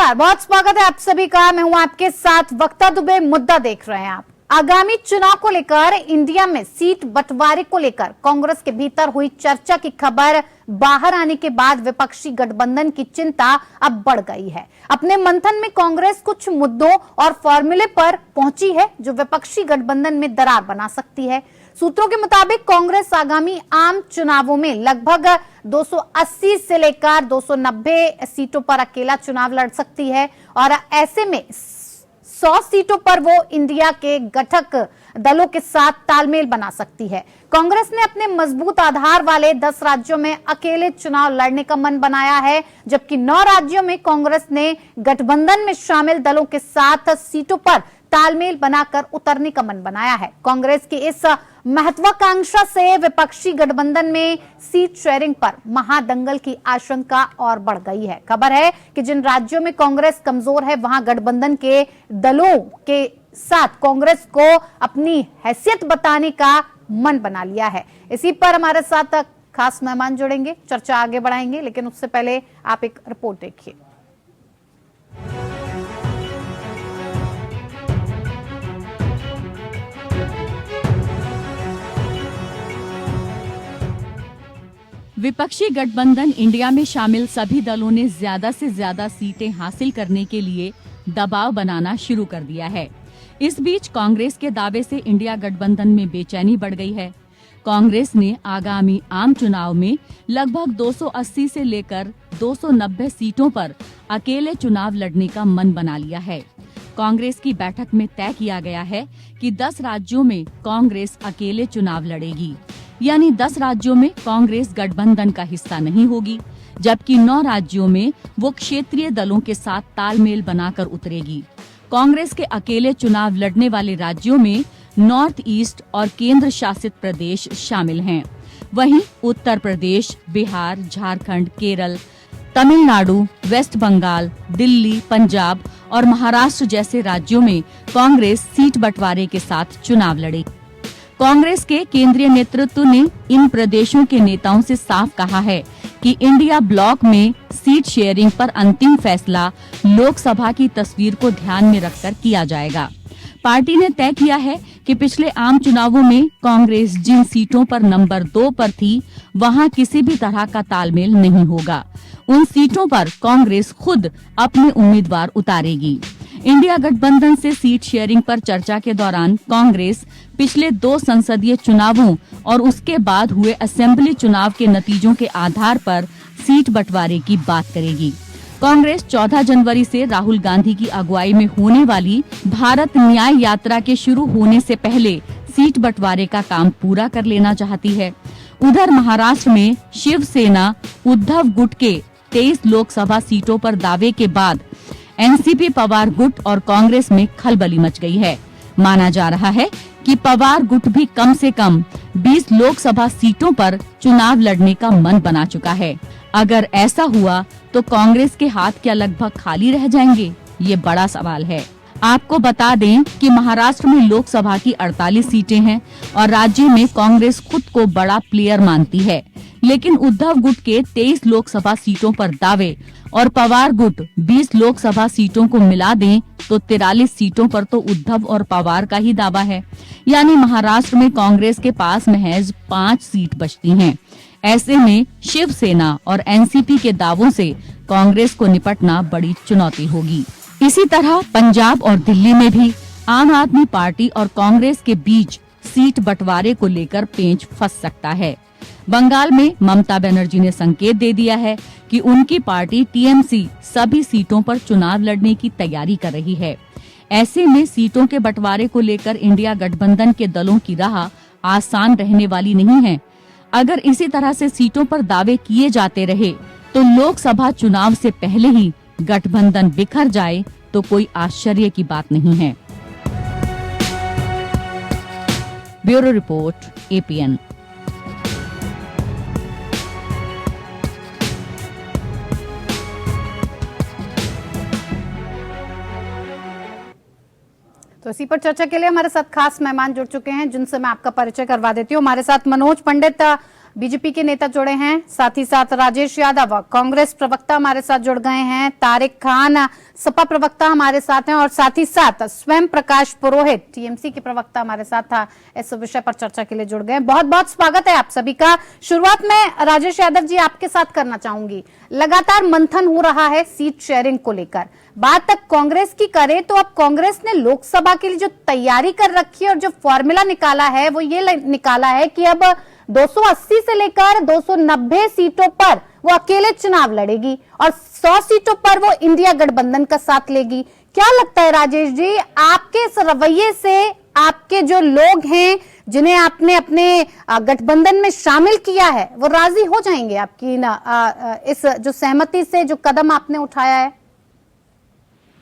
नमस्कार, बहुत स्वागत है आप सभी का। मैं हूं आपके साथ वक्ता दुबे। मुद्दा देख रहे हैं आप। आगामी चुनाव को लेकर इंडिया में सीट बंटवारे को लेकर कांग्रेस के भीतर हुई चर्चा की खबर बाहर आने के बाद विपक्षी गठबंधन की चिंता अब बढ़ गई है। अपने मंथन में कांग्रेस कुछ मुद्दों और फॉर्मूले पर पहुंची है जो विपक्षी गठबंधन में दरार बना सकती है। सूत्रों के मुताबिक कांग्रेस आगामी आम चुनावों में लगभग 280 से लेकर 290 सीटों पर अकेला चुनाव लड़ सकती है और ऐसे में 100 सीटों पर वो इंडिया के घटक दलों के साथ तालमेल बना सकती है। कांग्रेस ने अपने मजबूत आधार वाले 10 राज्यों में अकेले चुनाव लड़ने का मन बनाया है, जबकि 9 राज्यों में कांग्रेस ने गठबंधन में शामिल दलों के साथ सीटों पर तालमेल बनाकर उतरने का मन बनाया है। कांग्रेस की इस महत्वाकांक्षा से विपक्षी गठबंधन में सीट शेयरिंग पर महादंगल की आशंका और बढ़ गई है। खबर है कि जिन राज्यों में कांग्रेस कमजोर है वहां गठबंधन के दलों के साथ कांग्रेस को अपनी हैसियत बताने का मन बना लिया है। इसी पर हमारे साथ खास मेहमान जुड़ेंगे, चर्चा आगे बढ़ाएंगे, लेकिन उससे पहले आप एक रिपोर्ट देखिए। विपक्षी गठबंधन इंडिया में शामिल सभी दलों ने ज्यादा से ज्यादा सीटें हासिल करने के लिए दबाव बनाना शुरू कर दिया है। इस बीच कांग्रेस के दावे से इंडिया गठबंधन में बेचैनी बढ़ गई है। कांग्रेस ने आगामी आम चुनाव में लगभग 280 से लेकर 290 सीटों पर अकेले चुनाव लड़ने का मन बना लिया है। कांग्रेस की बैठक में तय किया गया है कि 10 राज्यों में कांग्रेस अकेले चुनाव लड़ेगी, यानी 10 राज्यों में कांग्रेस गठबंधन का हिस्सा नहीं होगी, जबकि 9 राज्यों में वो क्षेत्रीय दलों के साथ तालमेल बनाकर उतरेगी। कांग्रेस के अकेले चुनाव लड़ने वाले राज्यों में नॉर्थ ईस्ट और केंद्र शासित प्रदेश शामिल हैं। वहीं उत्तर प्रदेश, बिहार, झारखंड, केरल, तमिलनाडु, वेस्ट बंगाल, दिल्ली, पंजाब और महाराष्ट्र जैसे राज्यों में कांग्रेस सीट बंटवारे के साथ चुनाव लड़ेगी। कांग्रेस के केंद्रीय नेतृत्व ने इन प्रदेशों के नेताओं से साफ कहा है कि इंडिया ब्लॉक में सीट शेयरिंग पर अंतिम फैसला लोकसभा की तस्वीर को ध्यान में रखकर किया जाएगा। पार्टी ने तय किया है कि पिछले आम चुनावों में कांग्रेस जिन सीटों पर नंबर 2 पर थी, वहां किसी भी तरह का तालमेल नहीं होगा। उन सीटों पर कांग्रेस खुद अपने उम्मीदवार उतारेगी। इंडिया गठबंधन से सीट शेयरिंग पर चर्चा के दौरान कांग्रेस पिछले 2 संसदीय चुनावों और उसके बाद हुए असेंबली चुनाव के नतीजों के आधार पर सीट बंटवारे की बात करेगी। कांग्रेस 14 जनवरी से राहुल गांधी की अगुवाई में होने वाली भारत न्याय यात्रा के शुरू होने से पहले सीट बंटवारे का काम पूरा कर लेना चाहती है। उधर महाराष्ट्र में शिवसेना उद्धव गुट के 23 लोकसभा सीटों पर दावे के बाद एनसीपी पवार गुट और कांग्रेस में खलबली मच गई है। माना जा रहा है कि पवार गुट भी कम से कम 20 लोकसभा सीटों पर चुनाव लड़ने का मन बना चुका है। अगर ऐसा हुआ तो कांग्रेस के हाथ क्या लगभग खाली रह जाएंगे, ये बड़ा सवाल है। आपको बता दें कि महाराष्ट्र में लोकसभा की 48 सीटें हैं और राज्य में कांग्रेस खुद को बड़ा प्लेयर मानती है, लेकिन उद्धव गुट के 23 लोकसभा सीटों पर दावे और पवार गुट 20 लोकसभा सीटों को मिला दें तो 43 सीटों पर तो उद्धव और पवार का ही दावा है। यानी महाराष्ट्र में कांग्रेस के पास महज 5 सीट बचती हैं। ऐसे में शिवसेना और एनसीपी के दावों से कांग्रेस को निपटना बड़ी चुनौती होगी। इसी तरह पंजाब और दिल्ली में भी आम आदमी पार्टी और कांग्रेस के बीच सीट बंटवारे को लेकर पेंच फंस सकता है। बंगाल में ममता बनर्जी ने संकेत दे दिया है कि उनकी पार्टी टीएमसी सभी सीटों पर चुनाव लड़ने की तैयारी कर रही है। ऐसे में सीटों के बंटवारे को लेकर इंडिया गठबंधन के दलों की राह आसान रहने वाली नहीं है। अगर इसी तरह से सीटों पर दावे किए जाते रहे तो लोकसभा चुनाव से पहले ही गठबंधन बिखर जाए तो कोई आश्चर्य की बात नहीं है। Bureau report, APN. तो इसी पर चर्चा के लिए हमारे साथ खास मेहमान जुड़ चुके हैं, जिनसे मैं आपका परिचय करवा देती हूँ। हमारे साथ मनोज पंडित बीजेपी के नेता जुड़े हैं, साथ ही साथ राजेश यादव कांग्रेस प्रवक्ता हमारे साथ जुड़ गए हैं, तारिक खान सपा प्रवक्ता हमारे साथ हैं और साथ ही साथ स्वयं प्रकाश पुरोहित टीएमसी के प्रवक्ता हमारे साथ था इस विषय पर चर्चा के लिए जुड़ गए हैं। बहुत बहुत स्वागत है आप सभी का। शुरुआत में राजेश यादव जी आपके साथ करना चाहूंगी। लगातार मंथन हो रहा है सीट शेयरिंग को लेकर। बात तक कांग्रेस की करें तो अब कांग्रेस ने लोकसभा के लिए जो तैयारी कर रखी है और जो फॉर्मूला निकाला है वो ये निकाला है कि अब 280 से लेकर 290 सीटों पर वो अकेले चुनाव लड़ेगी और 100 सीटों पर वो इंडिया गठबंधन का साथ लेगी। क्या लगता है राजेश जी, आपके इस रवैये से आपके जो लोग हैं जिन्हें आपने अपने गठबंधन में शामिल किया है वो राजी हो जाएंगे आपकी इस जो सहमति से जो कदम आपने उठाया है?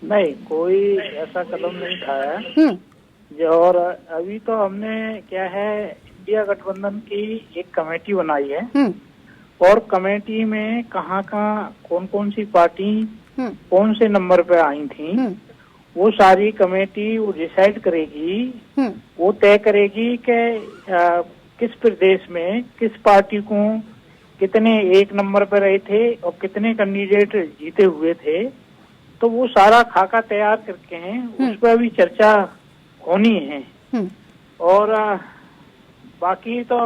नहीं, कोई ऐसा कदम नहीं उठाया है। और अभी तो हमने क्या है, इंडिया गठबंधन की एक कमेटी बनाई है और कमेटी में कहाँ कौन कौन सी पार्टी कौन से नंबर पे आई थी वो सारी कमेटी वो डिसाइड करेगी, वो तय करेगी कि किस प्रदेश में किस पार्टी को कितने एक नंबर पे रहे थे और कितने कैंडिडेट जीते हुए थे। तो वो सारा खाका तैयार करके हैं, उस पर अभी चर्चा होनी है। और बाकी तो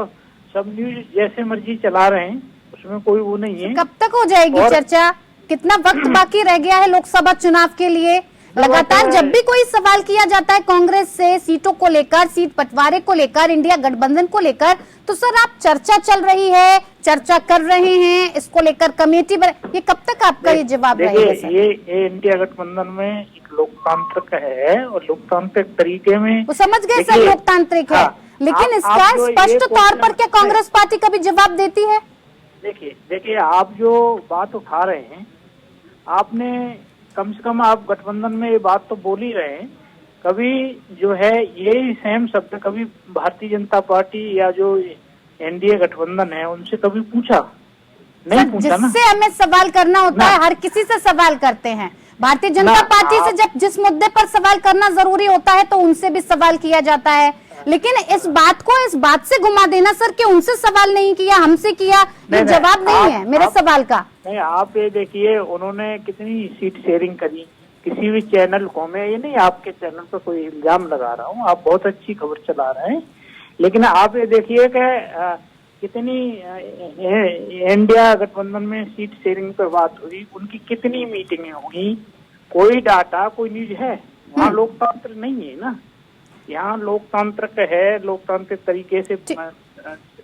सब न्यूज जैसे मर्जी चला रहे हैं, उसमें कोई वो नहीं है। कब तक हो जाएगी चर्चा? कितना वक्त बाकी रह गया है लोकसभा चुनाव के लिए? लगातार जब भी कोई सवाल किया जाता है कांग्रेस से सीटों को लेकर, सीट बंटवारे को लेकर, इंडिया गठबंधन को लेकर, तो सर आप चर्चा चल रही है, चर्चा कर रहे हैं, इसको लेकर कमेटी ये कब तक आपका ये जवाब रहेगा सर? ये इंडिया गठबंधन में एक लोकतांत्रिक है और लोकतांत्रिक तरीके में वो समझ गए सर लोकतांत्रिक है, लेकिन इसका स्पष्ट तौर पर क्या कांग्रेस पार्टी कभी जवाब देती है? देखिए आप जो बात उठा रहे हैं, आपने कम से कम आप गठबंधन में ये बात तो बोल ही रहे हैं। कभी जो है यही सेम शब्द कभी भारतीय जनता पार्टी या जो एनडीए गठबंधन है उनसे कभी पूछा नहीं? पूछा ना। जिससे हमें सवाल करना होता है, हर किसी से सवाल करते हैं। भारतीय जनता पार्टी से जब जिस मुद्दे पर सवाल करना जरूरी होता है तो उनसे भी सवाल किया जाता है, लेकिन इस बात से घुमा देना सर कि उनसे सवाल नहीं किया, हमसे किया, ये जवाब नहीं है मेरे सवाल का। नहीं, आप ये देखिए उन्होंने कितनी सीट शेयरिंग करी किसी भी चैनल को। मैं ये नहीं आपके चैनल पर कोई इल्जाम लगा रहा हूँ, आप बहुत अच्छी खबर चला रहे हैं, लेकिन आप ये देखिए कि कितनी इंडिया गठबंधन में सीट शेयरिंग पर बात हुई, उनकी कितनी मीटिंगें हुई, कोई डाटा कोई न्यूज है? वहाँ लोकतंत्र नहीं है ना, यहाँ लोकतांत्रिक है, लोकतांत्रिक तरीके से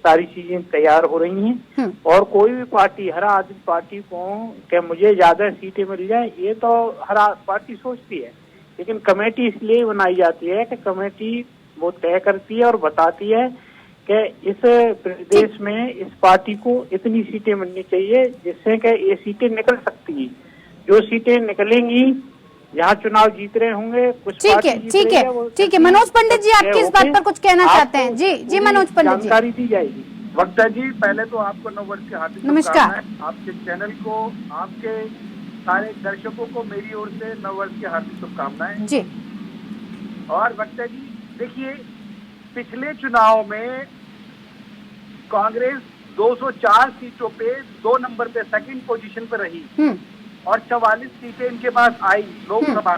सारी चीजें तैयार हो रही हैं। और कोई भी पार्टी, हर आदमी पार्टी को क्या मुझे ज्यादा सीटें मिल जाए, ये तो हर पार्टी सोचती है, लेकिन कमेटी इसलिए बनाई जाती है कि कमेटी वो तय करती है और बताती है कि इस प्रदेश में इस पार्टी को इतनी सीटें मिलनी चाहिए जिससे कि ये सीटें निकल सकती हैं। जो सीटें निकलेंगी, जहाँ चुनाव जीत रहे होंगे, कुछ ठीक है। मनोज पंडित जी आपकी इस बात पर कुछ कहना चाहते हैं? जी मनोज पंडित जी, जानकारी दी जाएगी। वक्ता जी, पहले तो आपको नववर्ष की हार्दिक नमस्कार। आपके चैनल को, आपके सारे दर्शकों को मेरी ओर से नववर्ष की हार्दिक शुभकामनाएं जी। और वक्ता जी देखिए, पिछले चुनाव में कांग्रेस 204 सीटों पे 2 नंबर पे सेकंड पोजीशन पे रही और 44 सीटें इनके पास आई लोकसभा।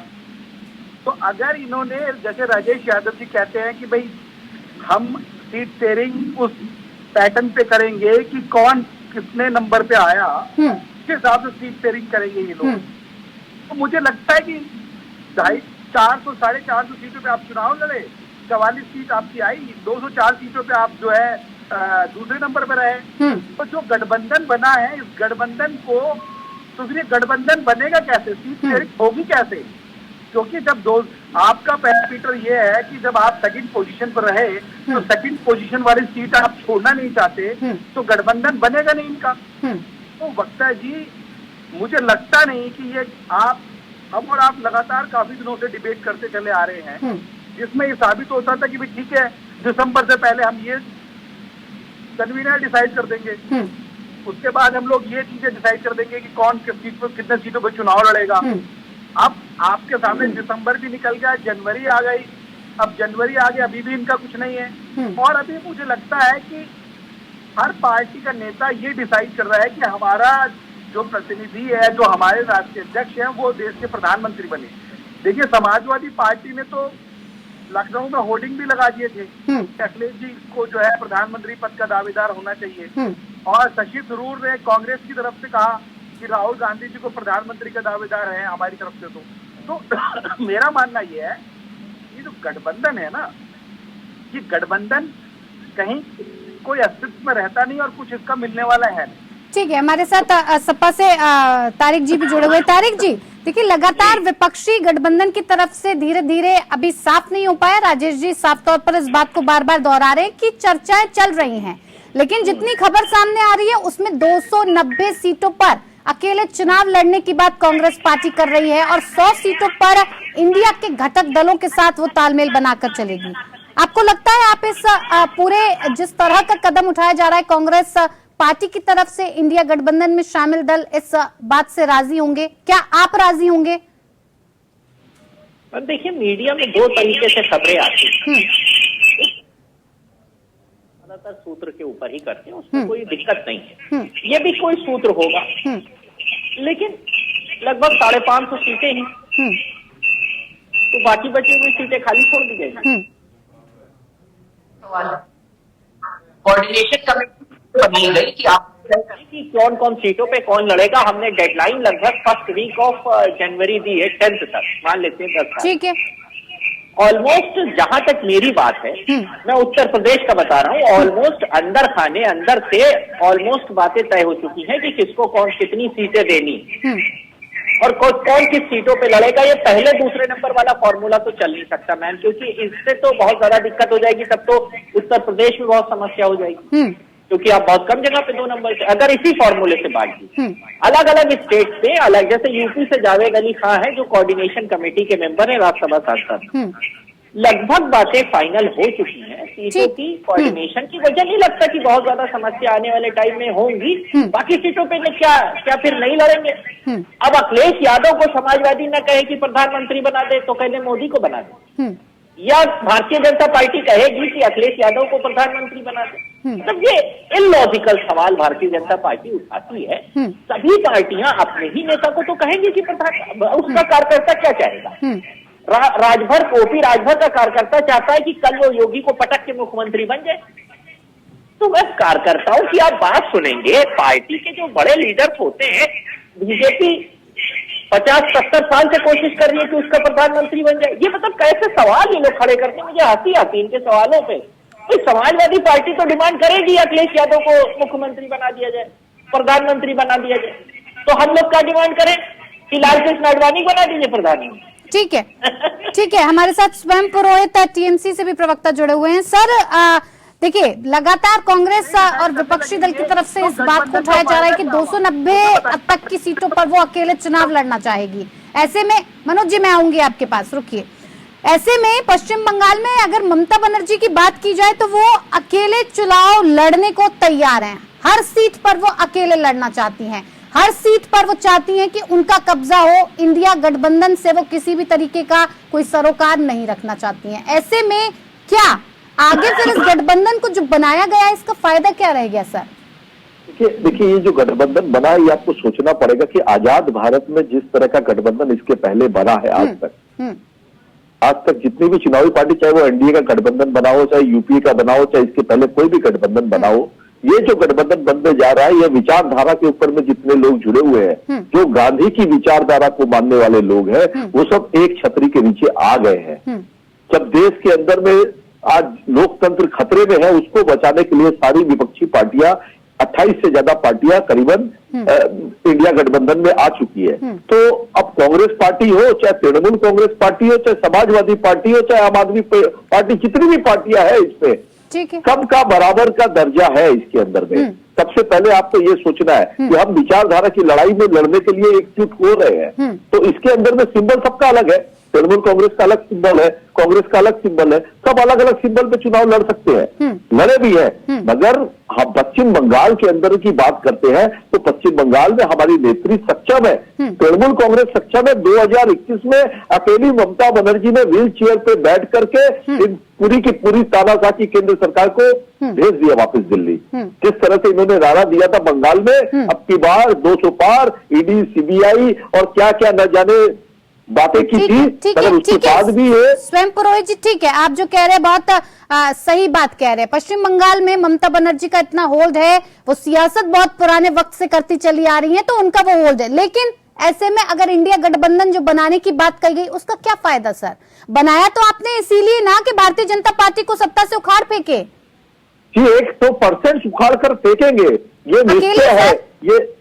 तो अगर इन्होंने, जैसे राजेश यादव जी कहते हैं कि भाई हम सीट शेयरिंग उस पैटर्न पे करेंगे कि कौन कितने नंबर पे आया, उसके हिसाब से सीट शेयरिंग करेंगे ये लोग। तो मुझे लगता है कि 450 साढ़े 400 सीटों पे आप चुनाव लड़े, 44 सीट आपकी आई, 204 सीटों पे आप जो है दूसरे नंबर पे रहे। तो जो गठबंधन बना है, इस गठबंधन को, तो फिर गठबंधन बनेगा कैसे, सीट शेयरिंग होगी कैसे? क्योंकि जब आपका पैरामीटर ये है कि जब आप सेकंड पोजीशन पर रहे तो सेकंड पोजीशन वाली सीट आप छोड़ना नहीं चाहते, तो गठबंधन बनेगा नहीं इनका। तो वक्ता जी, मुझे लगता नहीं कि ये हम और आप लगातार काफी दिनों से डिबेट करते चले आ रहे हैं, जिसमें ये साबित होता था कि भाई ठीक है, दिसंबर से पहले हम ये कन्वीनर डिसाइड कर देंगे, उसके बाद हम लोग ये चीजें डिसाइड कर देंगे कि कौन किस सीट पर कितने सीटों पर चुनाव लड़ेगा। अब आपके सामने दिसंबर भी निकल गया, जनवरी आ गई, अब जनवरी आ गई, अभी भी इनका कुछ नहीं है। और अभी मुझे लगता है कि हर पार्टी का नेता ये डिसाइड कर रहा है कि हमारा जो प्रतिनिधि है, जो हमारे राष्ट्रीय अध्यक्ष हैं, वो देश के प्रधानमंत्री बने। देखिए, समाजवादी पार्टी ने तो लखनऊ में होर्डिंग भी लगा दिए थे कि अखिलेश जी को जो है प्रधानमंत्री पद का दावेदार होना चाहिए, और शशि थरूर ने कांग्रेस की तरफ से कहा कि राहुल गांधी जी को प्रधानमंत्री का दावेदार है हमारी तरफ से। तो मेरा मानना यह है, ये जो गठबंधन है ना, ये गठबंधन कहीं कोई अस्तित्व में रहता नहीं और कुछ इसका मिलने वाला है नहीं। ठीक है, हमारे साथ सपा से तारिक जी भी जुड़े हुए। तारिक जी, देखिए, लगातार विपक्षी गठबंधन की तरफ से धीरे धीरे अभी साफ नहीं हो पाया। राजेश जी साफ तौर पर इस बात को बार बार दोहरा रहे हैं कि चर्चाएं चल रही हैं, लेकिन जितनी खबर सामने आ रही है उसमें 290 सीटों पर अकेले चुनाव लड़ने की बात कांग्रेस पार्टी कर रही है और 100 सीटों पर इंडिया के घटक दलों के साथ वो तालमेल बनाकर चलेगी। आपको लगता है आप इस पूरे जिस तरह का कदम उठाया जा रहा है कांग्रेस पार्टी की तरफ से, इंडिया गठबंधन में शामिल दल इस बात से राजी होंगे? क्या आप राजी होंगे? देखिए, मीडिया में दो तरीके से खबरें आती हैं। ज्यादातर सूत्र के ऊपर ही करते हैं, उसमें कोई दिक्कत नहीं है। ये भी कोई सूत्र होगा, लेकिन लगभग 550 सीटें हैं, तो बाकी बची हुई सीटें खाली छोड़ दी गई। कोऑर्डिनेशन कमेटी बनी गई कि आप कि कौन कौन सीटों पे कौन लड़ेगा। हमने डेडलाइन लगभग फर्स्ट वीक ऑफ जनवरी दी है, 10th तक, मान लेते हैं 10 ठीक है। ऑलमोस्ट जहां तक मेरी बात है, मैं उत्तर प्रदेश का बता रहा हूँ, ऑलमोस्ट अंदर खाने अंदर से ऑलमोस्ट बातें तय हो चुकी हैं कि किसको कौन कितनी सीटें देनी और कौन किस सीटों पे लड़ेगा। ये पहले दूसरे नंबर वाला फॉर्मूला तो चल नहीं सकता मैम, क्योंकि इससे तो बहुत ज्यादा दिक्कत हो जाएगी। तब तो उत्तर प्रदेश में बहुत समस्या हो जाएगी, क्योंकि आप बहुत कम जगह पे 2 नंबर से, अगर इसी फॉर्मूले से बात की अलग अलग स्टेट पे अलग, जैसे यूपी से जावेद अली खां है जो कोऑर्डिनेशन कमेटी के मेंबर है, राज्यसभा सांसद, लगभग बातें फाइनल हो चुकी हैं सीटों की कोऑर्डिनेशन की। वजह नहीं लगता कि बहुत ज्यादा समस्या आने वाले टाइम में होंगी। बाकी सीटों पे क्या फिर नहीं लड़ेंगे? अब अखिलेश यादव को समाजवादी न कहे कि प्रधानमंत्री बना दे तो कहने मोदी को बना दे, या भारतीय जनता पार्टी कहेगी कि अखिलेश यादव को प्रधानमंत्री बना दे। मतलब ये इलॉजिकल सवाल भारतीय जनता पार्टी उठाती है। सभी पार्टियां अपने ही नेता को तो कहेंगी कि उसका कार्यकर्ता क्या चाहेगा। राजभर ओपी राजभर का कार्यकर्ता चाहता है कि कल वो योगी को पटक के मुख्यमंत्री बन जाए। तो मैं कार्यकर्ताओं की आप बात सुनेंगे, पार्टी के जो बड़े लीडर्स होते हैं, बीजेपी 50-70 साल से कोशिश कर रही है कि उसका प्रधानमंत्री बन जाए। ये मतलब कैसे सवाल ये लोग खड़े करते हैं, मुझे हंसी आती है इनके सवालों पे। तो समाजवादी पार्टी तो डिमांड करेगी अखिलेश यादव को मुख्यमंत्री बना दिया जाए, प्रधानमंत्री बना दिया जाए। तो हम लोग क्या डिमांड करें कि लाल कृष्ण आडवाणी बना दीजिए प्रधानमंत्री? ठीक है, ठीक है। हमारे साथ स्वयं पुरोहित टीएमसी से भी प्रवक्ता जुड़े हुए हैं। सर, देखिए, लगातार कांग्रेस और विपक्षी दल की तरफ से इस बात को उठाया जा रहा है कि 290 तक की सीटों पर वो अकेले चुनाव लड़ना चाहेगी। ऐसे में मनोज जी, मैं आऊंगी आपके पास, रुकिए। ऐसे में पश्चिम बंगाल में अगर ममता बनर्जी की बात की जाए तो वो अकेले चुनाव लड़ने को तैयार हैं। हर सीट पर वो अकेले लड़ना चाहती हैं, हर सीट पर वो चाहती हैं कि उनका कब्जा हो। इंडिया गठबंधन से वो किसी भी तरीके का कोई सरोकार नहीं रखना चाहती हैं। ऐसे में क्या आगे फिर इस गठबंधन को जो बनाया गया है, इसका फायदा क्या रहेगा सर? देखिए, ये जो गठबंधन बना है, ये आपको सोचना पड़ेगा कि आजाद भारत में जिस तरह का गठबंधन इसके पहले बना है आज तक जितनी भी चुनावी पार्टी, चाहे वो एनडीए का गठबंधन बना हो, चाहे यूपीए का बना हो, चाहे इसके पहले कोई भी गठबंधन बना हो, ये जो गठबंधन बनने जा रहा है, ये विचारधारा के ऊपर में जितने लोग जुड़े हुए हैं, जो गांधी की विचारधारा को मानने वाले लोग हैं, वो सब एक छतरी के नीचे आ गए हैं। जब देश के अंदर में आज लोकतंत्र खतरे में है, उसको बचाने के लिए सारी विपक्षी पार्टियां, 28 से ज्यादा पार्टियां करीबन इंडिया गठबंधन में आ चुकी है। तो अब कांग्रेस पार्टी हो, चाहे तृणमूल कांग्रेस पार्टी हो, चाहे समाजवादी पार्टी हो, चाहे आम आदमी पार्टी, जितनी भी पार्टियां हैं इसमें, सबका बराबर का दर्जा है इसके अंदर में। सबसे पहले आपको ये सोचना है कि हम विचारधारा की लड़ाई में लड़ने के लिए एकजुट हो रहे हैं, तो इसके अंदर में सिंबल सबका अलग है। तृणमूल कांग्रेस का अलग सिंबल है, कांग्रेस का अलग सिंबल है, सब अलग अलग सिंबल पे चुनाव लड़ सकते हैं, लड़े भी हैं। मगर हम पश्चिम बंगाल के अंदर की बात करते हैं तो पश्चिम बंगाल में हमारी नेत्री सक्षम है, तृणमूल कांग्रेस सक्षम है। 2021 में अकेली ममता बनर्जी ने व्हील चेयर पे बैठ करके इन पूरी की पूरी तानाशाही केंद्र सरकार को भेज दिया वापस दिल्ली। किस तरह से इन्होंने नारा दिया था बंगाल में, अब की बार 200 पार, ईडी, सीबीआई और क्या क्या न जाने बातें की थी, मगर उसके बाद भी ये स्वयं पुरोहित जी, ठीक है, आप जो कह रहे हैं बहुत सही बात कह रहे हैं। पश्चिम बंगाल में ममता बनर्जी का इतना होल्ड है, वो सियासत बहुत पुराने वक्त से करती चली आ रही है, तो उनका वो होल्ड है। लेकिन ऐसे में अगर इंडिया गठबंधन जो बनाने की बात कही गई, उसका क्या फायदा सर? बनाया तो आपने इसीलिए ना कि भारतीय जनता पार्टी को सत्ता से उखाड़ फेंके। जी 100% उखाड़ कर फेंकेंगे, ये निश्चय है। ये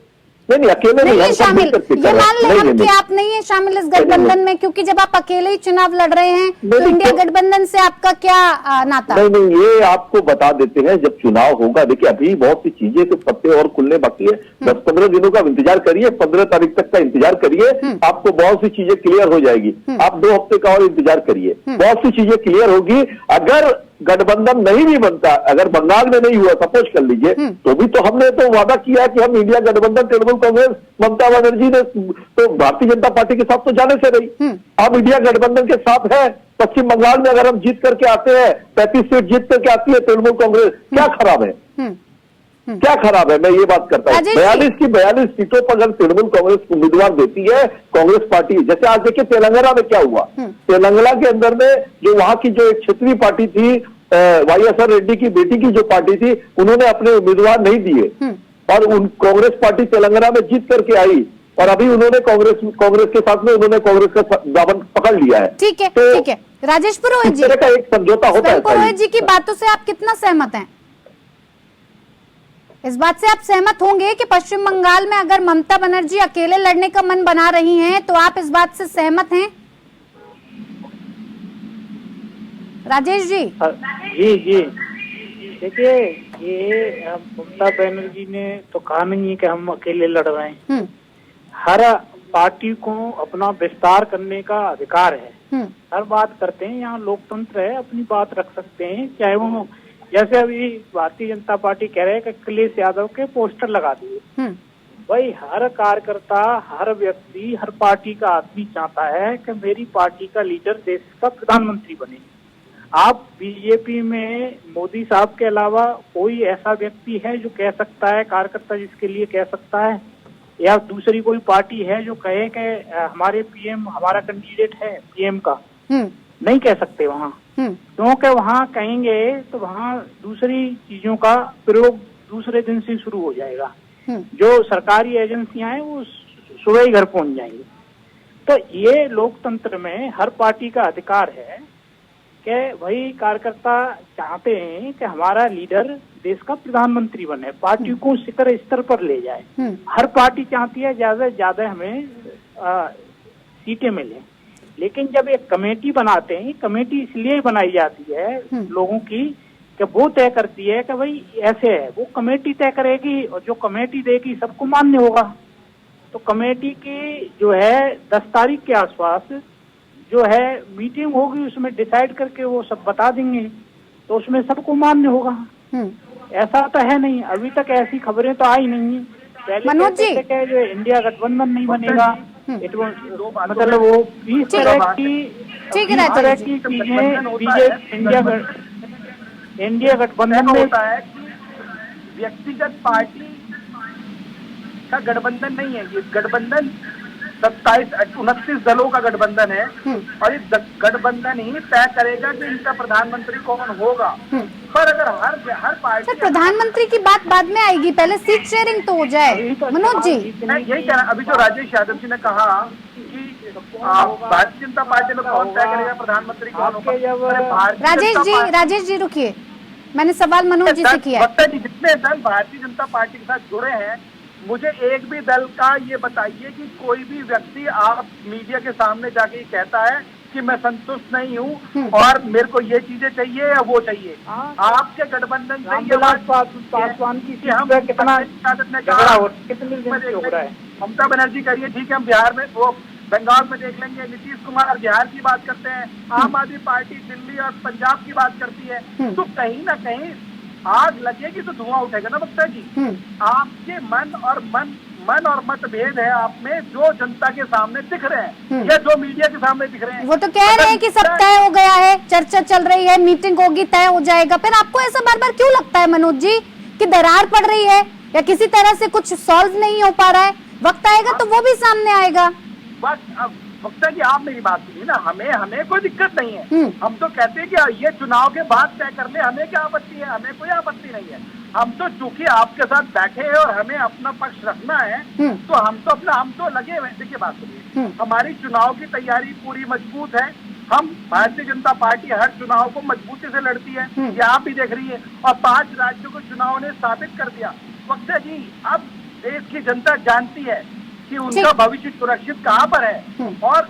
नहीं अकेले नहीं शामिल, ये मान ले हम कि आप नहीं है शामिल इस गठबंधन में, क्योंकि जब आप अकेले ही चुनाव लड़ रहे हैं तो इंडिया गठबंधन से आपका क्या नाता? नहीं, ये आपको बता देते हैं जब चुनाव होगा। देखिए अभी बहुत सी चीजें तो पत्ते और खुलने बाकी है, 10-15 दिनों का इंतजार करिए, 15 तारीख तक का इंतजार करिए, आपको बहुत सी चीजें क्लियर हो जाएगी। आप 2 हफ्ते का और इंतजार करिए, बहुत सी चीजें क्लियर होगी। अगर गठबंधन नहीं भी बनता, अगर बंगाल में नहीं हुआ, सपोज कर लीजिए, तो भी तो हमने तो वादा किया कि हम इंडिया गठबंधन, तृणमूल कांग्रेस, ममता बनर्जी ने तो भारतीय जनता पार्टी के साथ तो जाने से रही, अब इंडिया गठबंधन के साथ है। पश्चिम बंगाल में अगर हम जीत करके आते हैं, 35 सीट जीत करके आती है तृणमूल कांग्रेस, क्या खराब है? क्या खराब है? मैं ये बात करता हूँ, 42 की 42 सीटों पर अगर तृणमूल कांग्रेस उम्मीदवार देती है कांग्रेस पार्टी, जैसे आज देखिए तेलंगाना में क्या हुआ, तेलंगाना के अंदर में जो वहां की जो एक क्षेत्रीय पार्टी थी, YSR रेड्डी की बेटी की जो पार्टी थी, उन्होंने अपने उम्मीदवार नहीं दिए और कांग्रेस पार्टी तेलंगाना में जीत करके आई और अभी उन्होंने कांग्रेस के साथ में उन्होंने कांग्रेस का दामन पकड़ लिया है। ठीक है, तो ठीक है। राजेश पुरोहित जी, इस तरह का एक समझौता होता है। पुरोहित जी की बातों से आप कितना सहमत हैं? इस बात से आप सहमत होंगे कि पश्चिम बंगाल में अगर ममता बनर्जी अकेले लड़ने का मन बना रही हैं, तो आप इस बात से सहमत हैं? राजेश जी। जी देखिए, ये ममता बनर्जी ने तो कहा नहीं है कि हम अकेले लड़ रहे हैं। हर पार्टी को अपना विस्तार करने का अधिकार है, हर बात करते हैं, यहाँ लोकतंत्र है, अपनी बात रख सकते हैं। चाहे वो जैसे अभी भारतीय जनता पार्टी कह रहे हैं कि अखिलेश यादव के पोस्टर लगा दिए, भाई हर कार्यकर्ता, हर व्यक्ति, हर पार्टी का आदमी चाहता है कि मेरी पार्टी का लीडर देश का प्रधानमंत्री बने। आप बीजेपी में मोदी साहब के अलावा कोई ऐसा व्यक्ति है जो कह सकता है, कार्यकर्ता जिसके लिए कह सकता है, या दूसरी कोई पार्टी है जो कहे कि हमारे पीएम, हमारा कैंडिडेट है पीएम का? नहीं कह सकते वहाँ, क्योंकि वहाँ कहेंगे तो वहाँ दूसरी चीजों का प्रयोग दूसरे दिन से शुरू हो जाएगा। जो सरकारी एजेंसियां हैं वो सुबह ही घर पहुंच जाएंगी। तो ये लोकतंत्र में हर पार्टी का अधिकार है कि वही कार्यकर्ता चाहते हैं कि हमारा लीडर देश का प्रधानमंत्री बने, पार्टी को शिखर स्तर पर ले जाए। हर पार्टी चाहती है ज्यादा से ज्यादा हमें सीटें मिले, लेकिन जब एक कमेटी बनाते हैं, कमेटी इसलिए बनाई जाती है लोगों की कि वो तय करती है कि भाई ऐसे है, वो कमेटी तय करेगी और जो कमेटी देगी सबको मान्य होगा। तो कमेटी की जो है 10 तारीख के आसपास जो है मीटिंग होगी, उसमें डिसाइड करके वो सब बता देंगे, तो उसमें सबको मान्य होगा। ऐसा तो है नहीं, अभी तक ऐसी खबरें तो आई नहीं है। पहले कहते थे जो इंडिया गठबंधन नहीं बनेगा, मतलब वो इस तरह की चीजें इंडिया गठबंधन में होता है कि व्यक्तिगत पार्टी का गठबंधन नहीं है, ये गठबंधन 27-29 दलों का गठबंधन है और इस गठबंधन ही तय करेगा कि इनका प्रधानमंत्री कौन होगा। पर अगर हर पार्टी, प्रधानमंत्री की बात बाद में आएगी, पहले सीट शेयरिंग तो हो जाए। मनोज जी, यही कह रहा, अभी जो राजेश यादव जी ने कहा कि भारतीय जनता पार्टी में कौन तय करेगा प्रधानमंत्री कौन होगा। राजेश जी रुकिए, मैंने सवाल मनोज जी से किया। जितने दल भारतीय जनता पार्टी के साथ जुड़े हैं, मुझे एक भी दल का ये बताइए कि कोई भी व्यक्ति आप मीडिया के सामने जाके कहता है कि मैं संतुष्ट नहीं हूँ और मेरे को ये चीजें चाहिए या वो चाहिए। आपके गठबंधन से पासवान की कितना झगड़ा हो रहा है, ममता बनर्जी करिए, ठीक है हम बिहार में वो बंगाल में देख लेंगे, नीतीश कुमार बिहार की बात करते हैं, आम आदमी पार्टी दिल्ली और पंजाब की बात करती है। तो कहीं ना कहीं आग लगेगी तो धुआं उठेगा ना वक्ता जी। आपके मन और मतभेद है आप में, जो जनता के सामने दिख रहे हैं या जो मीडिया के सामने दिख रहे हैं। वो तो कह रहे हैं कि सब तय हो गया है, चर्चा चल रही है, मीटिंग होगी, तय हो जाएगा। फिर आपको ऐसा बार बार क्यों लगता है मनोज जी कि दरार पड़ रही है या किसी तरह से कुछ सॉल्व नहीं हो पा रहा है? वक्त आएगा तो वो भी सामने आएगा। बस अब वक्ता जी आप मेरी बात सुनिए ना, हमें कोई दिक्कत नहीं है। हम तो कहते हैं कि ये चुनाव के बाद तय कर ले, हमें क्या आपत्ति है, हमें कोई आपत्ति नहीं है। हम तो चूंकि आपके साथ बैठे हैं और हमें अपना पक्ष रखना है, तो हम तो लगे हुए। देखिए बात सुनिए, हमारी चुनाव की तैयारी पूरी मजबूत है। हम भारतीय जनता पार्टी हर चुनाव को मजबूती से लड़ती है, ये आप भी देख रही है। और 5 राज्यों को चुनाव ने साबित कर दिया। वक्ता जी अब देश की जनता जानती है कि उनका भविष्य सुरक्षित कहाँ पर है। और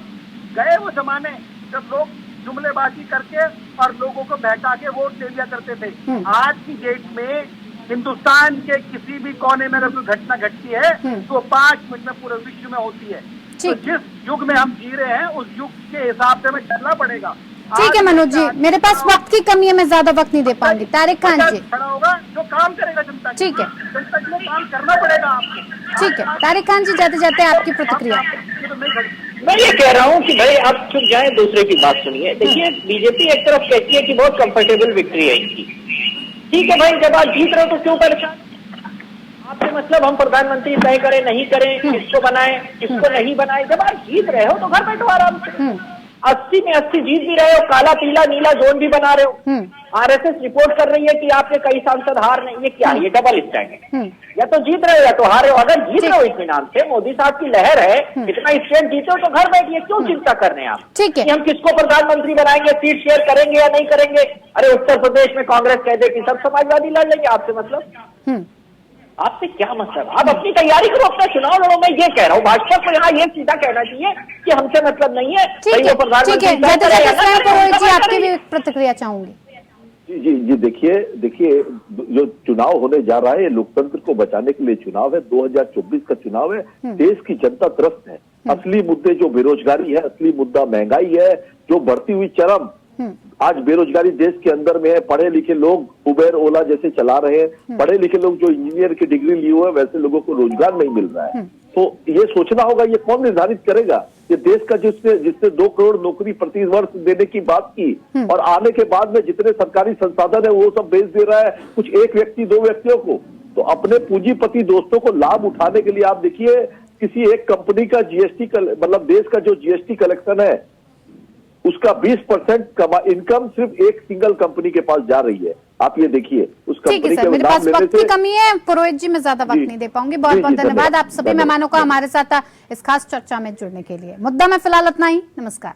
गए वो जमाने जब लोग जुमलेबाजी करके और लोगों को बहका के वोट ले लिया करते थे। आज की डेट में हिंदुस्तान के किसी भी कोने में अगर कोई घटना घटती है तो 5 मिनट में पूरे विश्व में होती है। तो जिस युग में हम जी रहे हैं उस युग के हिसाब से हमें चलना पड़ेगा। ठीक है मनोज जी, मेरे पास वक्त की कमी है, मैं ज्यादा वक्त नहीं दे पाऊंगी। तारिक खान जी खड़ा होगा जो काम करेगा जनता, ठीक है, जनता के लिए काम करना पड़ेगा आपको। ठीक है तारिक खान जी, जाते जाते आपकी प्रतिक्रिया। मैं ये कह रहा हूँ कि भाई आप चुप जाए, दूसरे की बात सुनिए। देखिए बीजेपी एक तरफ कहती है कि बहुत कंफर्टेबल विक्ट्री है इनकी। ठीक है भाई, जब आप जीत रहे हो तो क्यों परेशान? आपसे मतलब हम प्रधानमंत्री तय करें नहीं करें, किसको बनाए किसको नहीं बनाए। जब आप जीत रहे हो तो घर बैठो आराम से। 80 में 80 जीत भी रहे हो, काला पीला नीला जोन भी बना रहे हो। आरएसएस रिपोर्ट कर रही है कि आपके कई सांसद हार नहीं। ये क्या है? ये डबल स्टैंड है। या तो जीत रहे हो या तो हार रहे हो। अगर जीत रहे हो इत्मीनान से, मोदी साहब की लहर है, इतना स्टैंड जीते हो तो घर बैठिए, क्यों चिंता कर रहे हैं आप? ठीक है, कि हम किसको प्रधानमंत्री बनाएंगे, सीट शेयर करेंगे या नहीं करेंगे। अरे उत्तर प्रदेश में कांग्रेस कह दे कि सब समाजवादी लड़ लेंगे, आपसे मतलब? आपसे क्या मतलब? आप अपनी तैयारी करो, अपना चुनाव लड़ो। मैं ये कह रहा हूँ भाजपा को यहाँ ये सीधा कहना चाहिए कि हमसे मतलब नहीं है। ठीक है, आपकी भी प्रतिक्रिया चाहूंगी। जी देखिए जो चुनाव होने जा रहा है ये लोकतंत्र को बचाने के लिए चुनाव है। 2024 का चुनाव है। देश की जनता त्रस्त है। असली मुद्दे जो बेरोजगारी है, असली मुद्दा महंगाई है, जो बढ़ती हुई चरम आज बेरोजगारी देश के अंदर में है। पढ़े लिखे लोग उबेर ओला जैसे चला रहे हैं। पढ़े लिखे लोग जो इंजीनियर की डिग्री लिए हुए हैं वैसे लोगों को रोजगार नहीं मिल रहा है। तो ये सोचना होगा ये कौन निर्धारित करेगा? ये देश का जिसने 2 करोड़ नौकरी प्रति वर्ष देने की बात की और आने के बाद में जितने सरकारी संसाधन है वो सब बेच दे रहा है कुछ 1 व्यक्ति 2 व्यक्तियों को। तो अपने पूंजीपति दोस्तों को लाभ उठाने के लिए आप देखिए किसी एक कंपनी का जीएसटी मतलब देश का जो जीएसटी कलेक्शन है उसका 20% इनकम सिर्फ एक सिंगल कंपनी के पास जा रही है। आप ये देखिए उस कंपनी के मेरे पास वक्त की कमी है पुरोहित जी, मैं ज्यादा वक्त नहीं दे पाऊंगी। बहुत बहुत धन्यवाद आप सभी मेहमानों का हमारे साथ इस खास चर्चा में जुड़ने के लिए। मुद्दा में फिलहाल इतना ही। नमस्कार।